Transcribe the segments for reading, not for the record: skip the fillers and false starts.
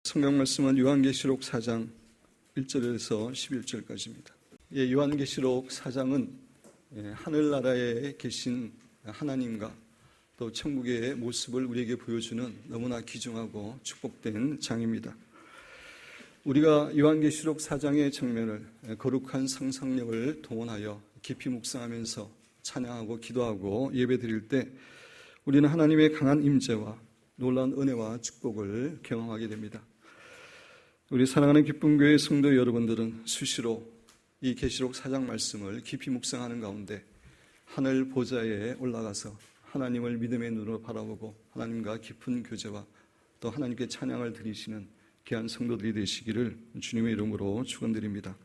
성경 말씀은 요한계시록 4장 1절에서 11절까지입니다. 요한계시록 4장은 하늘나라에 계신 하나님과 또 천국의 모습을 우리에게 보여주는 너무나 귀중하고 축복된 장입니다. 우리가 요한계시록 4장의 장면을 거룩한 상상력을 동원하여 깊이 묵상하면서 찬양하고 기도하고 예배드릴 때 우리는 하나님의 강한 임재와 놀라운 은혜와 축복을 경험하게 됩니다. 우리 사랑하는 기쁜 교회 성도 여러분들은 수시로 이 계시록 4장 말씀을 깊이 묵상하는 가운데 하늘 보좌에 올라가서 하나님을 믿음의 눈으로 바라보고 하나님과 깊은 교제와 또 하나님께 찬양을 드리시는 귀한 성도들이 되시기를 주님의 이름으로 축원드립니다.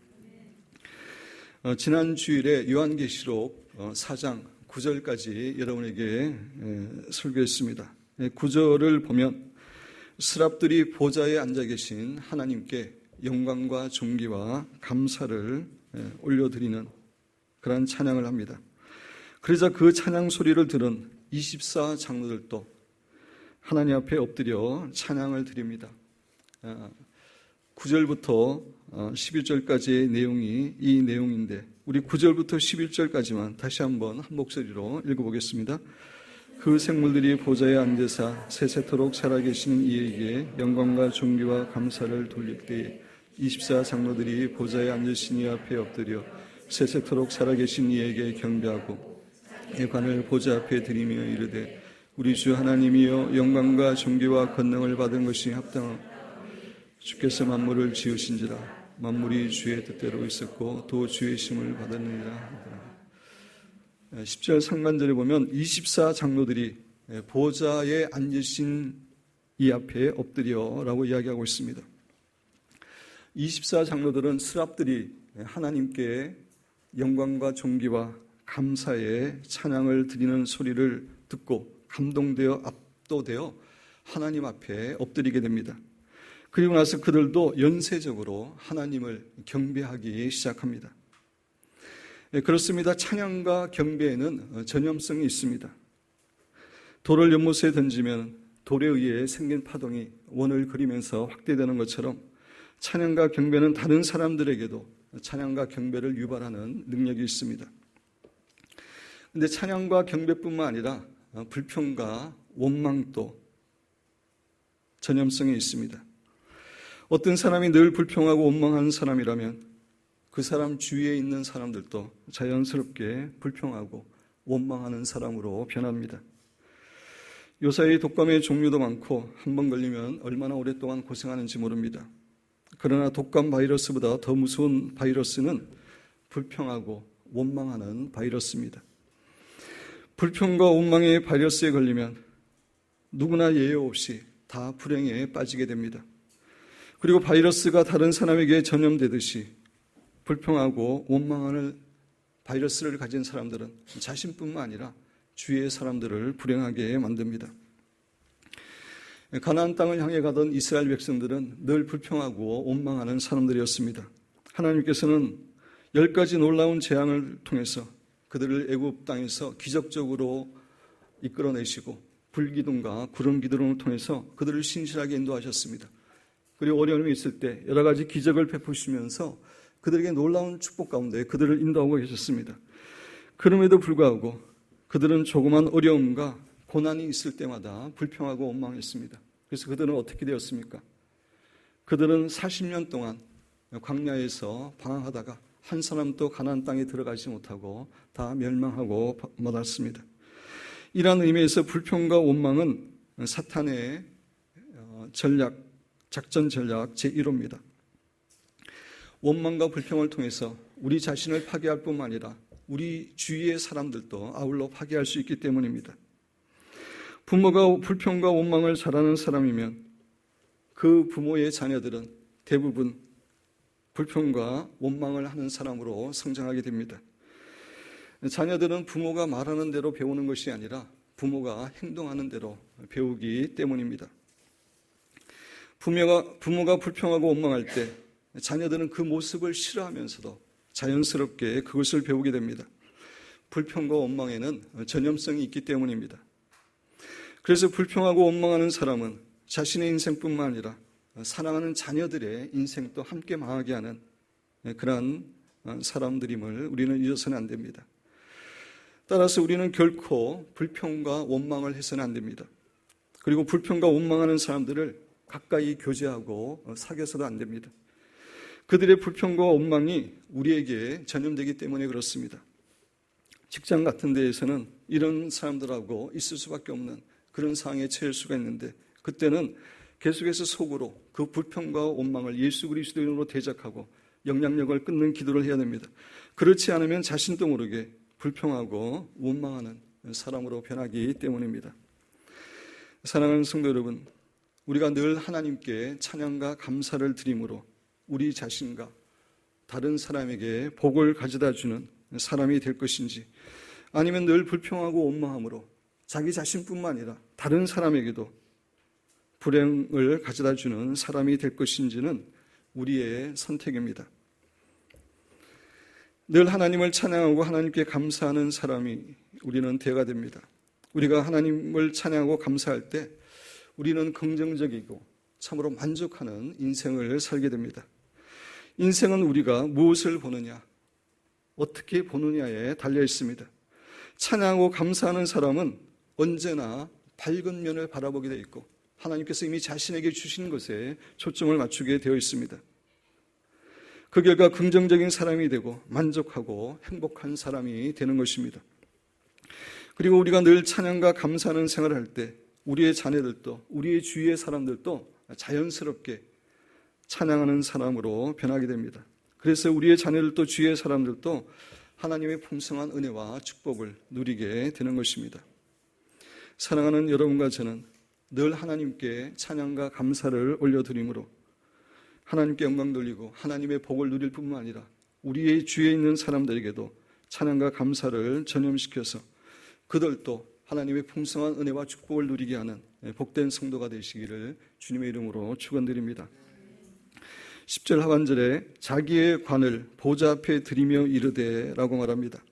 지난 주일에 요한계시록 4장 9절까지 여러분에게 설교했습니다. 9절을 보면 스랍들이 보좌에 앉아 계신 하나님께 영광과 존귀와 감사를 올려드리는 그런 찬양을 합니다. 그러자 그 찬양 소리를 들은 24 장로들도 하나님 앞에 엎드려 찬양을 드립니다. 9절부터 11절까지의 내용이 이 내용인데 우리 9절부터 11절까지만 다시 한번 한 목소리로 읽어보겠습니다. 그 생물들이 보좌에 앉으사 세세토록 살아계시는 이에게 영광과 존귀와 감사를 돌릴 때에 24 장로들이 보좌에 앉으신 이 앞에 엎드려 세세토록 살아계신 이에게 경배하고 예관을 보좌 앞에 드리며 이르되 우리 주 하나님이여 영광과 존귀와 권능을 받은 것이 합당하오. 주께서 만물을 지으신지라 만물이 주의 뜻대로 있었고 또 주의 심을 받았느니라. 10절 상반절에 보면 24 장로들이 보좌에 앉으신 이 앞에 엎드려라고 이야기하고 있습니다. 24 장로들은 스랍들이 하나님께 영광과 존귀와 감사의 찬양을 드리는 소리를 듣고 감동되어 압도되어 하나님 앞에 엎드리게 됩니다. 그리고 나서 그들도 연쇄적으로 하나님을 경배하기 시작합니다. 그렇습니다. 찬양과 경배에는 전염성이 있습니다. 돌을 연못에 던지면 돌에 의해 생긴 파동이 원을 그리면서 확대되는 것처럼 찬양과 경배는 다른 사람들에게도 찬양과 경배를 유발하는 능력이 있습니다. 그런데 찬양과 경배뿐만 아니라 불평과 원망도 전염성이 있습니다. 어떤 사람이 늘 불평하고 원망하는 사람이라면 그 사람 주위에 있는 사람들도 자연스럽게 불평하고 원망하는 사람으로 변합니다. 요사이 독감의 종류도 많고 한 번 걸리면 얼마나 오랫동안 고생하는지 모릅니다. 그러나 독감 바이러스보다 더 무서운 바이러스는 불평하고 원망하는 바이러스입니다. 불평과 원망의 바이러스에 걸리면 누구나 예외 없이 다 불행에 빠지게 됩니다. 그리고 바이러스가 다른 사람에게 전염되듯이 불평하고 원망하는 바이러스를 가진 사람들은 자신뿐만 아니라 주위의 사람들을 불행하게 만듭니다. 가나안 땅을 향해 가던 이스라엘 백성들은 늘 불평하고 원망하는 사람들이었습니다. 하나님께서는 10가지 놀라운 재앙을 통해서 그들을 애굽 땅에서 기적적으로 이끌어내시고 불기둥과 구름 기둥을 통해서 그들을 신실하게 인도하셨습니다. 그리고 어려움이 있을 때 여러 가지 기적을 베푸시면서 그들에게 놀라운 축복 가운데 그들을 인도하고 계셨습니다. 그럼에도 불구하고 그들은 조그만 어려움과 고난이 있을 때마다 불평하고 원망했습니다. 그래서 그들은 어떻게 되었습니까? 그들은 40년 동안 광야에서 방황하다가 한 사람도 가나안 땅에 들어가지 못하고 다 멸망하고 말았습니다. 이러한 의미에서 불평과 원망은 사탄의 작전 전략 제1호입니다. 원망과 불평을 통해서 우리 자신을 파괴할 뿐만 아니라 우리 주위의 사람들도 아울러 파괴할 수 있기 때문입니다. 부모가 불평과 원망을 잘하는 사람이면 그 부모의 자녀들은 대부분 불평과 원망을 하는 사람으로 성장하게 됩니다. 자녀들은 부모가 말하는 대로 배우는 것이 아니라 부모가 행동하는 대로 배우기 때문입니다. 부모가 불평하고 원망할 때 자녀들은 그 모습을 싫어하면서도 자연스럽게 그것을 배우게 됩니다. 불평과 원망에는 전염성이 있기 때문입니다. 그래서 불평하고 원망하는 사람은 자신의 인생뿐만 아니라 사랑하는 자녀들의 인생도 함께 망하게 하는 그러한 사람들임을 우리는 잊어서는 안 됩니다. 따라서 우리는 결코 불평과 원망을 해서는 안 됩니다. 그리고 불평과 원망하는 사람들을 가까이 교제하고 사귀어서도 안 됩니다. 그들의 불평과 원망이 우리에게 전염되기 때문에 그렇습니다. 직장 같은 데에서는 이런 사람들하고 있을 수밖에 없는 그런 상황에 처할 수가 있는데, 그때는 계속해서 속으로 그 불평과 원망을 예수 그리스도 이름으로 대적하고 영향력을 끊는 기도를 해야 됩니다. 그렇지 않으면 자신도 모르게 불평하고 원망하는 사람으로 변하기 때문입니다. 사랑하는 성도 여러분, 우리가 늘 하나님께 찬양과 감사를 드림으로 우리 자신과 다른 사람에게 복을 가져다 주는 사람이 될 것인지, 아니면 늘 불평하고 원망함으로 자기 자신뿐만 아니라 다른 사람에게도 불행을 가져다 주는 사람이 될 것인지는 우리의 선택입니다. 늘 하나님을 찬양하고 하나님께 감사하는 사람이 우리는 되어야 됩니다. 우리가 하나님을 찬양하고 감사할 때 우리는 긍정적이고 참으로 만족하는 인생을 살게 됩니다. 인생은 우리가 무엇을 보느냐, 어떻게 보느냐에 달려 있습니다. 찬양하고 감사하는 사람은 언제나 밝은 면을 바라보게 되어 있고 하나님께서 이미 자신에게 주신 것에 초점을 맞추게 되어 있습니다. 그 결과 긍정적인 사람이 되고 만족하고 행복한 사람이 되는 것입니다. 그리고 우리가 늘 찬양과 감사하는 생활을 할 때 우리의 자녀들도, 우리의 주위의 사람들도 자연스럽게 찬양하는 사람으로 변하게 됩니다. 그래서 우리의 자녀들도 주위의 사람들도 하나님의 풍성한 은혜와 축복을 누리게 되는 것입니다. 사랑하는 여러분과 저는 늘 하나님께 찬양과 감사를 올려드림으로 하나님께 영광 돌리고 하나님의 복을 누릴 뿐만 아니라 우리의 주위에 있는 사람들에게도 찬양과 감사를 전염시켜서 그들도 하나님의 풍성한 은혜와 축복을 누리게 하는 복된 성도가 되시기를 주님의 이름으로 축원드립니다. 10절 하반절에 자기의 관을 보좌 앞에 드리며 이르되 라고 말합니다.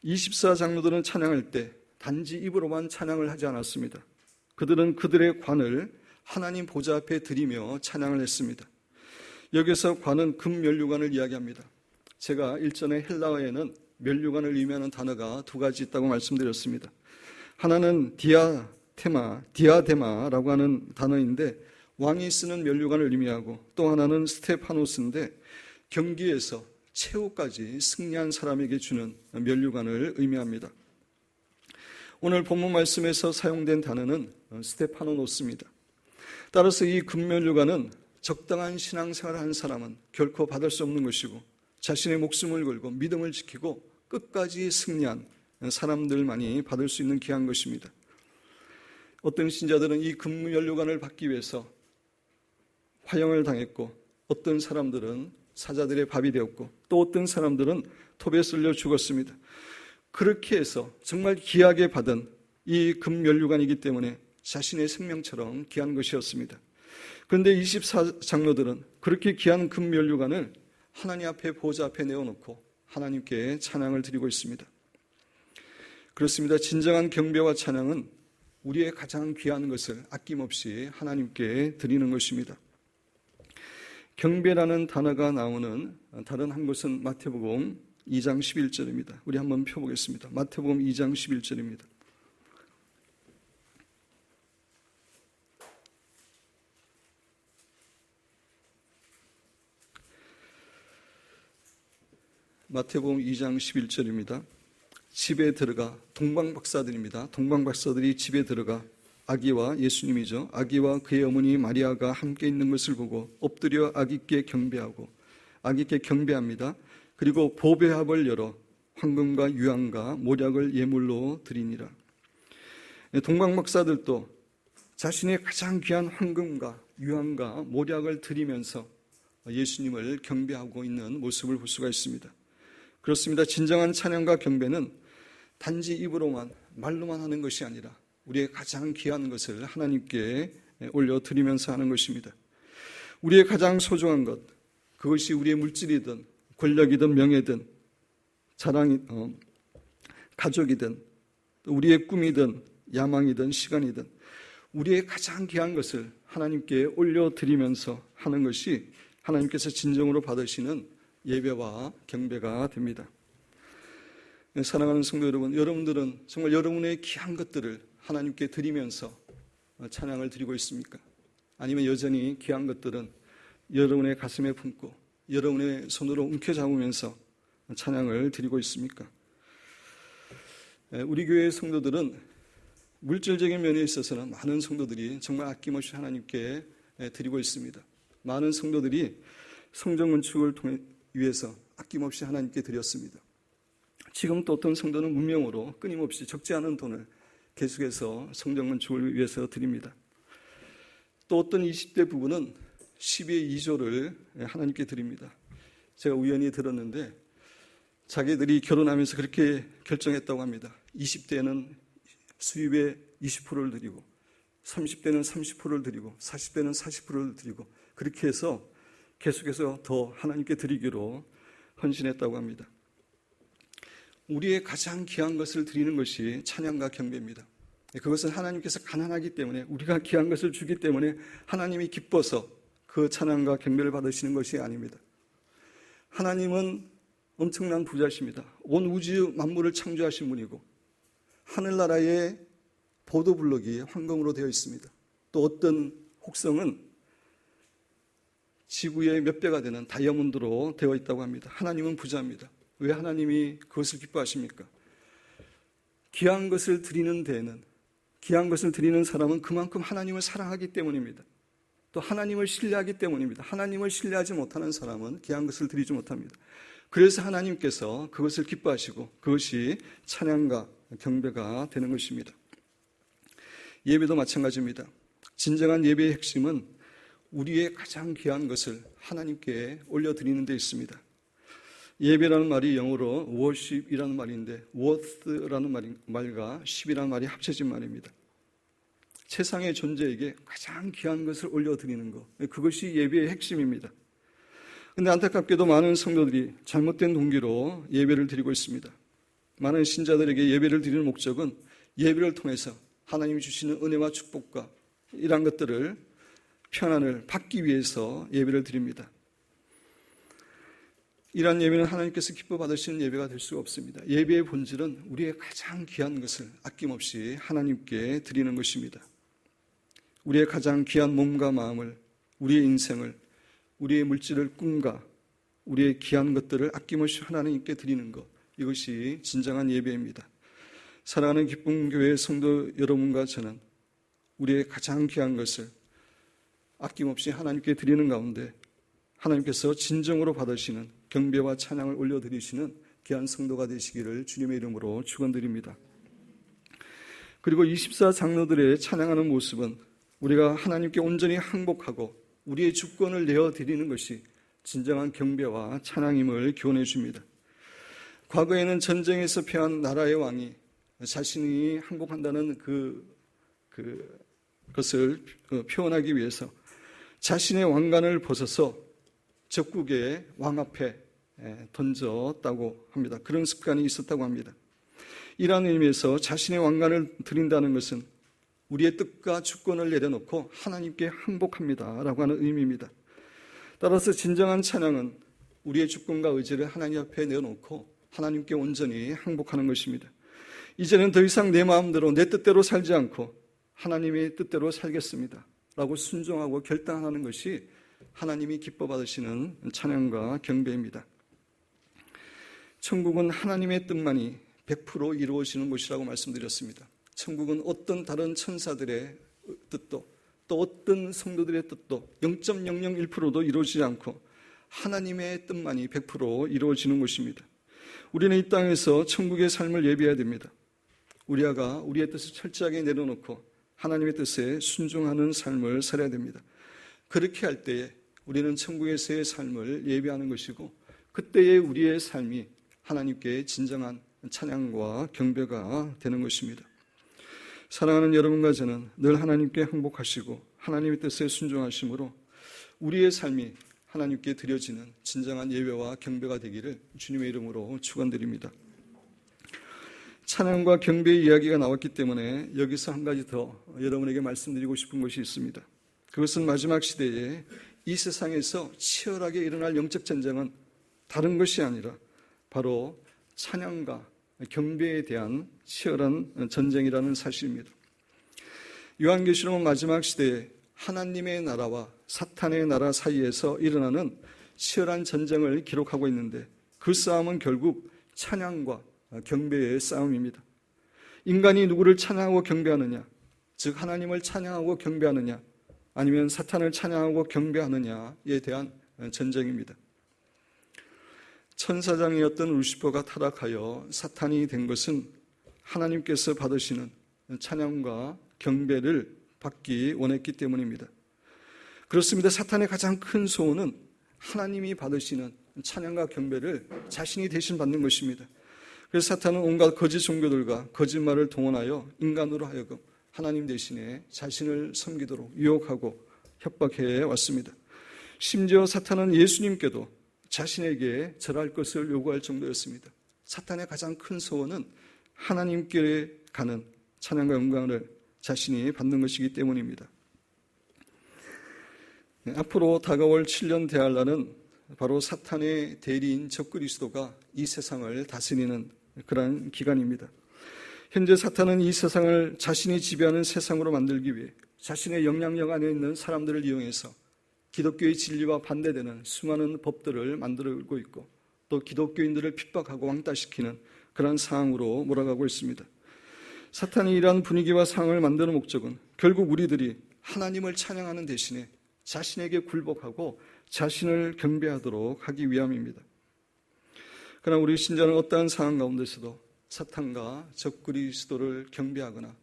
24장로들은 찬양할 때 단지 입으로만 찬양을 하지 않았습니다. 그들은 그들의 관을 하나님 보좌 앞에 드리며 찬양을 했습니다. 여기서 관은 금면류관을 이야기합니다. 제가 일전에 헬라어에는 면류관을 의미하는 단어가 두 가지 있다고 말씀드렸습니다. 하나는 디아데마라고 하는 단어인데 왕이 쓰는 면류관을 의미하고, 또 하나는 스테파노스인데 경기에서 최후까지 승리한 사람에게 주는 면류관을 의미합니다. 오늘 본문 말씀에서 사용된 단어는 스테파노스입니다. 따라서 이 금면류관은 적당한 신앙생활을 한 사람은 결코 받을 수 없는 것이고, 자신의 목숨을 걸고 믿음을 지키고 끝까지 승리한 사람들만이 받을 수 있는 귀한 것입니다. 어떤 신자들은 이 금면류관을 받기 위해서 화형을 당했고, 어떤 사람들은 사자들의 밥이 되었고, 또 어떤 사람들은 톱에 쓸려 죽었습니다. 그렇게 해서 정말 귀하게 받은 이 금면류관이기 때문에 자신의 생명처럼 귀한 것이었습니다. 그런데 24장로들은 그렇게 귀한 금면류관을 하나님 앞에 보좌 앞에 내어놓고 하나님께 찬양을 드리고 있습니다. 그렇습니다. 진정한 경배와 찬양은 우리의 가장 귀한 것을 아낌없이 하나님께 드리는 것입니다. 경배라는 단어가 나오는 다른 한 곳은 마태복음 2장 11절입니다. 우리 한번 펴보겠습니다. 마태복음 2장 11절입니다. 마태복음 2장 11절입니다. 집에 들어가, 동방박사들입니다. 동방박사들이 집에 들어가 아기와, 예수님이죠, 아기와 그의 어머니 마리아가 함께 있는 것을 보고 엎드려 아기께 경배하고, 아기께 경배합니다. 그리고 보배합을 열어 황금과 유황과 모략을 예물로 드리니라. 동방박사들도 자신의 가장 귀한 황금과 유황과 모략을 드리면서 예수님을 경배하고 있는 모습을 볼 수가 있습니다. 그렇습니다. 진정한 찬양과 경배는 단지 입으로만, 말로만 하는 것이 아니라 우리의 가장 귀한 것을 하나님께 올려드리면서 하는 것입니다. 우리의 가장 소중한 것, 그것이 우리의 물질이든 권력이든 명예든 가족이든 우리의 꿈이든 야망이든 시간이든 우리의 가장 귀한 것을 하나님께 올려드리면서 하는 것이 하나님께서 진정으로 받으시는 예배와 경배가 됩니다. 사랑하는 성도 여러분, 여러분들은 정말 여러분의 귀한 것들을 하나님께 드리면서 찬양을 드리고 있습니까? 아니면 여전히 귀한 것들은 여러분의 가슴에 품고 여러분의 손으로 움켜잡으면서 찬양을 드리고 있습니까? 우리 교회의 성도들은 물질적인 면에 있어서는 많은 성도들이 정말 아낌없이 하나님께 드리고 있습니다. 많은 성도들이 성전 건축을 위해서 아낌없이 하나님께 드렸습니다. 지금 또 어떤 성도는 문명으로 끊임없이 적지 않은 돈을 계속해서 성전 건축을 위해서 드립니다. 또 어떤 20대 부부는 10의 2조를 하나님께 드립니다. 제가 우연히 들었는데 자기들이 결혼하면서 그렇게 결정했다고 합니다. 20대는 수입의 20%를 드리고 30대는 30%를 드리고 40대는 40%를 드리고 그렇게 해서 계속해서 더 하나님께 드리기로 헌신했다고 합니다. 우리의 가장 귀한 것을 드리는 것이 찬양과 경배입니다. 그것은 하나님께서 가난하기 때문에 우리가 귀한 것을 주기 때문에 하나님이 기뻐서 그 찬양과 경배를 받으시는 것이 아닙니다. 하나님은 엄청난 부자십니다. 온 우주 만물을 창조하신 분이고 하늘나라의 보도블록이 황금으로 되어 있습니다. 또 어떤 혹성은 지구의 몇 배가 되는 다이아몬드로 되어 있다고 합니다. 하나님은 부자입니다. 왜 하나님이 그것을 기뻐하십니까? 귀한 것을 드리는 데에는 귀한 것을 드리는 사람은 그만큼 하나님을 사랑하기 때문입니다. 또 하나님을 신뢰하기 때문입니다. 하나님을 신뢰하지 못하는 사람은 귀한 것을 드리지 못합니다. 그래서 하나님께서 그것을 기뻐하시고 그것이 찬양과 경배가 되는 것입니다. 예배도 마찬가지입니다. 진정한 예배의 핵심은 우리의 가장 귀한 것을 하나님께 올려드리는 데 있습니다. 예배라는 말이 영어로 worship이라는 말인데 worth라는 말과 ship이라는 말이 합쳐진 말입니다. 세상의 존재에게 가장 귀한 것을 올려드리는 것, 그것이 예배의 핵심입니다. 그런데 안타깝게도 많은 성도들이 잘못된 동기로 예배를 드리고 있습니다. 많은 신자들에게 예배를 드리는 목적은 예배를 통해서 하나님이 주시는 은혜와 축복과 이러한 것들을 평안을 받기 위해서 예배를 드립니다. 이러한 예배는 하나님께서 기뻐 받으시는 예배가 될 수가 없습니다. 예배의 본질은 우리의 가장 귀한 것을 아낌없이 하나님께 드리는 것입니다. 우리의 가장 귀한 몸과 마음을, 우리의 인생을, 우리의 물질을 꿈과 우리의 귀한 것들을 아낌없이 하나님께 드리는 것, 이것이 진정한 예배입니다. 사랑하는 기쁨 교회의 성도 여러분과 저는 우리의 가장 귀한 것을 아낌없이 하나님께 드리는 가운데 하나님께서 진정으로 받으시는 경배와 찬양을 올려드리시는 귀한 성도가 되시기를 주님의 이름으로 축원드립니다. 그리고 24장로들의 찬양하는 모습은 우리가 하나님께 온전히 항복하고 우리의 주권을 내어드리는 것이 진정한 경배와 찬양임을 교훈해 줍니다. 과거에는 전쟁에서 패한 나라의 왕이 자신이 항복한다는 그것을 표현하기 위해서 자신의 왕관을 벗어서 적국의 왕 앞에 던졌다고 합니다. 그런 습관이 있었다고 합니다. 이러한 의미에서 자신의 왕관을 드린다는 것은 우리의 뜻과 주권을 내려놓고 하나님께 항복합니다 라고 하는 의미입니다. 따라서 진정한 찬양은 우리의 주권과 의지를 하나님 앞에 내어놓고 하나님께 온전히 항복하는 것입니다. 이제는 더 이상 내 마음대로 내 뜻대로 살지 않고 하나님의 뜻대로 살겠습니다 라고 순종하고 결단하는 것이 하나님이 기뻐 받으시는 찬양과 경배입니다. 천국은 하나님의 뜻만이 100% 이루어지는 곳이라고 말씀드렸습니다. 천국은 어떤 다른 천사들의 뜻도 또 어떤 성도들의 뜻도 0.001%도 이루어지지 않고 하나님의 뜻만이 100% 이루어지는 곳입니다. 우리는 이 땅에서 천국의 삶을 예비해야 됩니다. 우리가 우리의 뜻을 철저하게 내려놓고 하나님의 뜻에 순종하는 삶을 살아야 됩니다. 그렇게 할 때에 우리는 천국에서의 삶을 예비하는 것이고 그때의 우리의 삶이 하나님께 진정한 찬양과 경배가 되는 것입니다. 사랑하는 여러분과 저는 늘 하나님께 항복하시고 하나님의 뜻에 순종하심으로 우리의 삶이 하나님께 드려지는 진정한 예배와 경배가 되기를 주님의 이름으로 축원드립니다. 찬양과 경배의 이야기가 나왔기 때문에 여기서 한 가지 더 여러분에게 말씀드리고 싶은 것이 있습니다. 그것은 마지막 시대에 이 세상에서 치열하게 일어날 영적 전쟁은 다른 것이 아니라 바로 찬양과 경배에 대한 치열한 전쟁이라는 사실입니다. 요한계시록은 마지막 시대에 하나님의 나라와 사탄의 나라 사이에서 일어나는 치열한 전쟁을 기록하고 있는데, 그 싸움은 결국 찬양과 경배의 싸움입니다. 인간이 누구를 찬양하고 경배하느냐, 즉 하나님을 찬양하고 경배하느냐, 아니면 사탄을 찬양하고 경배하느냐에 대한 전쟁입니다. 천사장이었던 루시퍼가 타락하여 사탄이 된 것은 하나님께서 받으시는 찬양과 경배를 받기 원했기 때문입니다. 그렇습니다. 사탄의 가장 큰 소원은 하나님이 받으시는 찬양과 경배를 자신이 대신 받는 것입니다. 그래서 사탄은 온갖 거짓 종교들과 거짓말을 동원하여 인간으로 하여금 하나님 대신에 자신을 섬기도록 유혹하고 협박해 왔습니다. 심지어 사탄은 예수님께도 자신에게 절할 것을 요구할 정도였습니다. 사탄의 가장 큰 소원은 하나님께 가는 찬양과 영광을 자신이 받는 것이기 때문입니다. 앞으로 다가올 7년 대환란은 바로 사탄의 대리인 적그리스도가 이 세상을 다스리는 그런 기간입니다. 현재 사탄은 이 세상을 자신이 지배하는 세상으로 만들기 위해 자신의 영향력 안에 있는 사람들을 이용해서 기독교의 진리와 반대되는 수많은 법들을 만들고 있고, 또 기독교인들을 핍박하고 왕따시키는 그런 상황으로 몰아가고 있습니다. 사탄이 이러한 분위기와 상황을 만드는 목적은 결국 우리들이 하나님을 찬양하는 대신에 자신에게 굴복하고 자신을 경배하도록 하기 위함입니다. 그러나 우리 신자는 어떠한 상황 가운데서도 사탄과 적그리스도를 경배하거나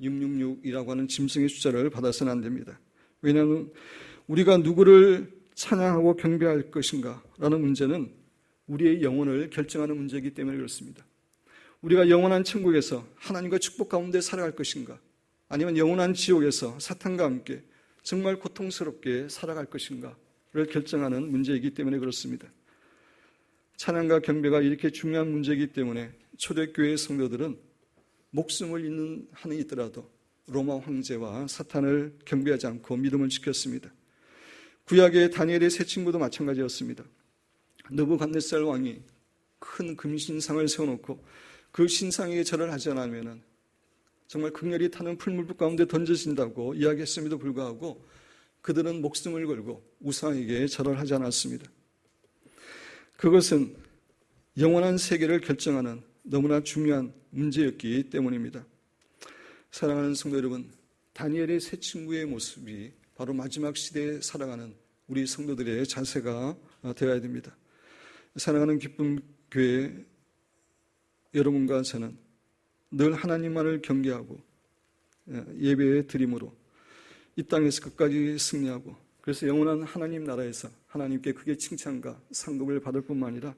666이라고 하는 짐승의 숫자를 받아서는 안 됩니다. 왜냐하면 우리가 누구를 찬양하고 경배할 것인가 라는 문제는 우리의 영혼을 결정하는 문제이기 때문에 그렇습니다. 우리가 영원한 천국에서 하나님과 축복 가운데 살아갈 것인가, 아니면 영원한 지옥에서 사탄과 함께 정말 고통스럽게 살아갈 것인가를 결정하는 문제이기 때문에 그렇습니다. 찬양과 경배가 이렇게 중요한 문제이기 때문에 초대교회 성도들은 목숨을 잃는 한이 있더라도 로마 황제와 사탄을 경배하지 않고 믿음을 지켰습니다. 구약의 다니엘의 세 친구도 마찬가지였습니다. 느부갓네살 왕이 큰 금신상을 세워놓고 그 신상에게 절을 하지 않으면 정말 극렬히 타는 풀무불 가운데 던져진다고 이야기했음에도 불구하고 그들은 목숨을 걸고 우상에게 절을 하지 않았습니다. 그것은 영원한 세계를 결정하는 너무나 중요한 문제였기 때문입니다. 사랑하는 성도 여러분, 다니엘의 세 친구의 모습이 바로 마지막 시대에 살아가는 우리 성도들의 자세가 되어야 됩니다. 사랑하는 기쁨 교회 여러분과 저는 늘 하나님만을 경계하고 예배 드림으로 이 땅에서 끝까지 승리하고, 그래서 영원한 하나님 나라에서 하나님께 크게 칭찬과 상급을 받을 뿐만 아니라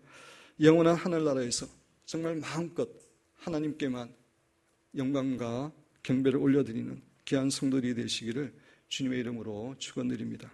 영원한 하늘나라에서 정말 마음껏 하나님께만 영광과 경배를 올려드리는 귀한 성도들이 되시기를 주님의 이름으로 축원드립니다.